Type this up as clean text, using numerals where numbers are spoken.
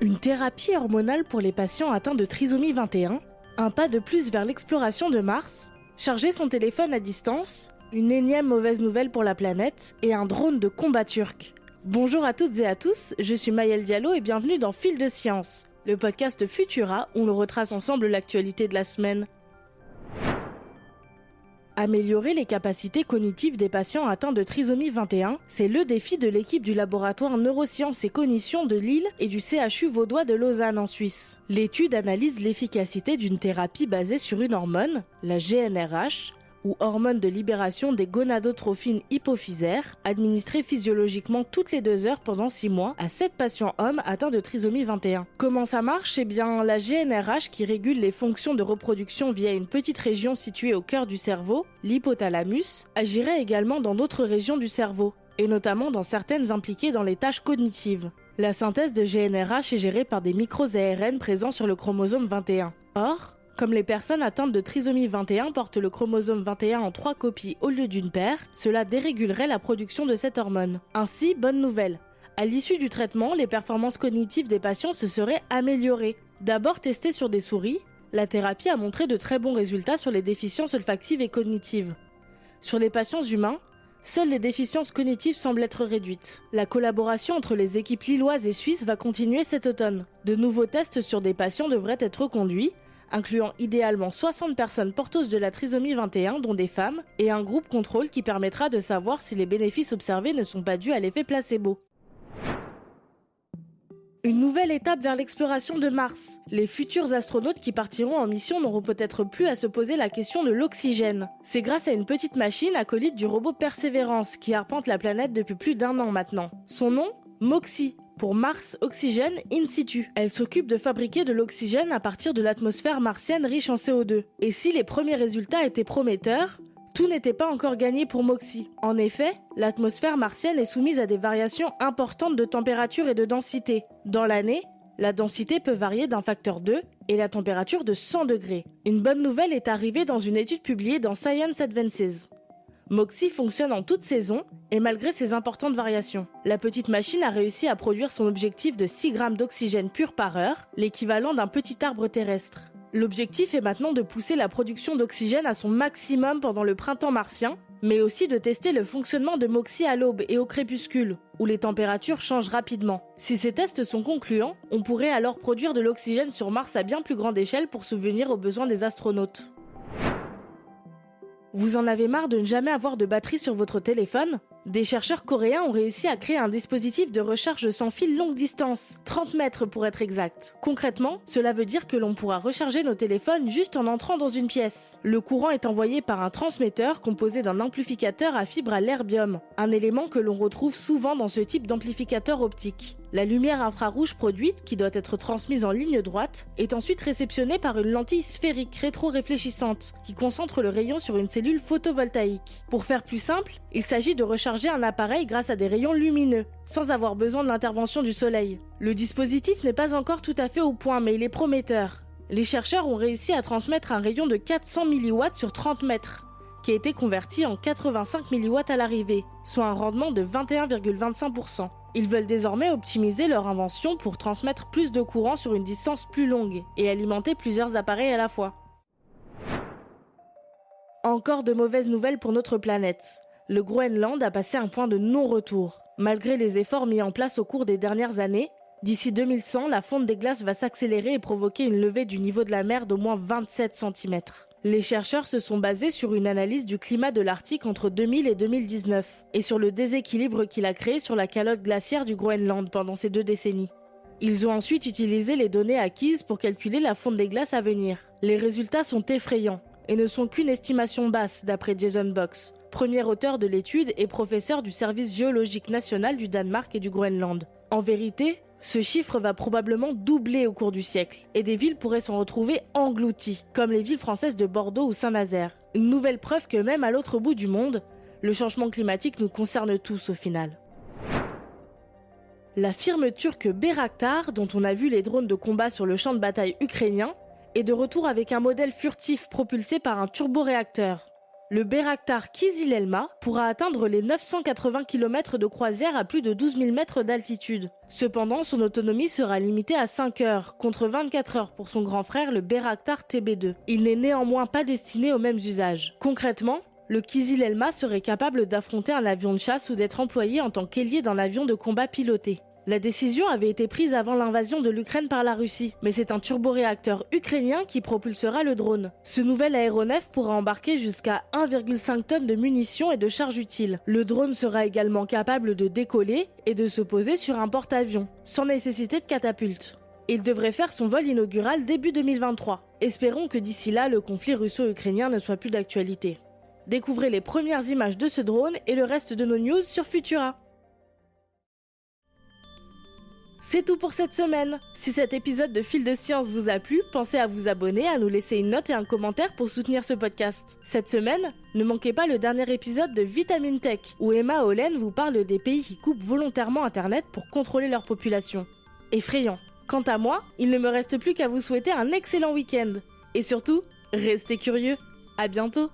Une thérapie hormonale pour les patients atteints de trisomie 21, un pas de plus vers l'exploration de Mars, charger son téléphone à distance, une énième mauvaise nouvelle pour la planète et un drone de combat turc. Bonjour à toutes et à tous, je suis Maëlle Diallo et bienvenue dans Fil de Science, le podcast Futura où l'on retrace ensemble l'actualité de la semaine. Améliorer les capacités cognitives des patients atteints de trisomie 21, c'est le défi de l'équipe du laboratoire Neurosciences et Cognition de Lille et du CHU vaudois de Lausanne en Suisse. L'étude analyse l'efficacité d'une thérapie basée sur une hormone, la GnRH, ou hormone de libération des gonadotrophines hypophysaires, administrée physiologiquement toutes les 2 heures pendant 6 mois à 7 patients hommes atteints de trisomie 21. Comment ça marche ? Eh bien, la GnRH, qui régule les fonctions de reproduction via une petite région située au cœur du cerveau, l'hypothalamus, agirait également dans d'autres régions du cerveau, et notamment dans certaines impliquées dans les tâches cognitives. La synthèse de GnRH est gérée par des micro-ARN présents sur le chromosome 21. Or, comme les personnes atteintes de trisomie 21 portent le chromosome 21 en 3 copies au lieu d'une paire, cela dérégulerait la production de cette hormone. Ainsi, bonne nouvelle. À l'issue du traitement, les performances cognitives des patients se seraient améliorées. D'abord testée sur des souris, la thérapie a montré de très bons résultats sur les déficiences olfactives et cognitives. Sur les patients humains, seules les déficiences cognitives semblent être réduites. La collaboration entre les équipes lilloises et suisses va continuer cet automne. De nouveaux tests sur des patients devraient être conduits, incluant idéalement 60 personnes porteuses de la trisomie 21, dont des femmes, et un groupe contrôle qui permettra de savoir si les bénéfices observés ne sont pas dus à l'effet placebo. Une nouvelle étape vers l'exploration de Mars. Les futurs astronautes qui partiront en mission n'auront peut-être plus à se poser la question de l'oxygène. C'est grâce à une petite machine acolyte du robot Perseverance qui arpente la planète depuis plus d'1 an maintenant. Son nom ? MOXIE, pour Mars Oxygène In Situ. Elle s'occupe de fabriquer de l'oxygène à partir de l'atmosphère martienne riche en CO2. Et si les premiers résultats étaient prometteurs, tout n'était pas encore gagné pour MOXIE. En effet, l'atmosphère martienne est soumise à des variations importantes de température et de densité. Dans l'année, la densité peut varier d'un facteur 2 et la température de 100 degrés. Une bonne nouvelle est arrivée dans une étude publiée dans Science Advances. MOXIE fonctionne en toute saison et malgré ces importantes variations. La petite machine a réussi à produire son objectif de 6 grammes d'oxygène pur par heure, l'équivalent d'un petit arbre terrestre. L'objectif est maintenant de pousser la production d'oxygène à son maximum pendant le printemps martien, mais aussi de tester le fonctionnement de MOXIE à l'aube et au crépuscule, où les températures changent rapidement. Si ces tests sont concluants, on pourrait alors produire de l'oxygène sur Mars à bien plus grande échelle pour subvenir aux besoins des astronautes. Vous en avez marre de ne jamais avoir de batterie sur votre téléphone ? Des chercheurs coréens ont réussi à créer un dispositif de recharge sans fil longue distance, 30 mètres pour être exact. Concrètement, cela veut dire que l'on pourra recharger nos téléphones juste en entrant dans une pièce. Le courant est envoyé par un transmetteur composé d'un amplificateur à fibre à l'herbium, un élément que l'on retrouve souvent dans ce type d'amplificateur optique. La lumière infrarouge produite, qui doit être transmise en ligne droite, est ensuite réceptionnée par une lentille sphérique rétro-réfléchissante, qui concentre le rayon sur une cellule photovoltaïque. Pour faire plus simple, il s'agit de recharger un appareil grâce à des rayons lumineux, sans avoir besoin de l'intervention du soleil. Le dispositif n'est pas encore tout à fait au point, mais il est prometteur. Les chercheurs ont réussi à transmettre un rayon de 400 mW sur 30 mètres, qui a été converti en 85 mW à l'arrivée, soit un rendement de 21,25%. Ils veulent désormais optimiser leur invention pour transmettre plus de courant sur une distance plus longue et alimenter plusieurs appareils à la fois. Encore de mauvaises nouvelles pour notre planète. Le Groenland a passé un point de non-retour. Malgré les efforts mis en place au cours des dernières années, d'ici 2100, la fonte des glaces va s'accélérer et provoquer une levée du niveau de la mer d'au moins 27 cm. Les chercheurs se sont basés sur une analyse du climat de l'Arctique entre 2000 et 2019 et sur le déséquilibre qu'il a créé sur la calotte glaciaire du Groenland pendant ces 2 décennies. Ils ont ensuite utilisé les données acquises pour calculer la fonte des glaces à venir. Les résultats sont effrayants et ne sont qu'une estimation basse d'après Jason Box, premier auteur de l'étude et professeur du service géologique national du Danemark et du Groenland. En vérité, ce chiffre va probablement doubler au cours du siècle, et des villes pourraient s'en retrouver englouties, comme les villes françaises de Bordeaux ou Saint-Nazaire. Une nouvelle preuve que même à l'autre bout du monde, le changement climatique nous concerne tous au final. La firme turque Bayraktar, dont on a vu les drones de combat sur le champ de bataille ukrainien, est de retour avec un modèle furtif propulsé par un turboréacteur. Le Bayraktar Kızılelma pourra atteindre les 980 km de croisière à plus de 12 000 mètres d'altitude. Cependant, son autonomie sera limitée à 5 heures, contre 24 heures pour son grand frère, le Bayraktar TB2. Il n'est néanmoins pas destiné aux mêmes usages. Concrètement, le Kızılelma serait capable d'affronter un avion de chasse ou d'être employé en tant qu'ailier d'un avion de combat piloté. La décision avait été prise avant l'invasion de l'Ukraine par la Russie, mais c'est un turboréacteur ukrainien qui propulsera le drone. Ce nouvel aéronef pourra embarquer jusqu'à 1,5 tonnes de munitions et de charges utiles. Le drone sera également capable de décoller et de se poser sur un porte-avions, sans nécessité de catapulte. Il devrait faire son vol inaugural début 2023. Espérons que d'ici là, le conflit russo-ukrainien ne soit plus d'actualité. Découvrez les premières images de ce drone et le reste de nos news sur Futura. C'est tout pour cette semaine. Si cet épisode de Fil de Science vous a plu, pensez à vous abonner, à nous laisser une note et un commentaire pour soutenir ce podcast. Cette semaine, ne manquez pas le dernier épisode de Vitamine Tech, où Emma Hollen vous parle des pays qui coupent volontairement Internet pour contrôler leur population. Effrayant. Quant à moi, il ne me reste plus qu'à vous souhaiter un excellent week-end. Et surtout, restez curieux. À bientôt.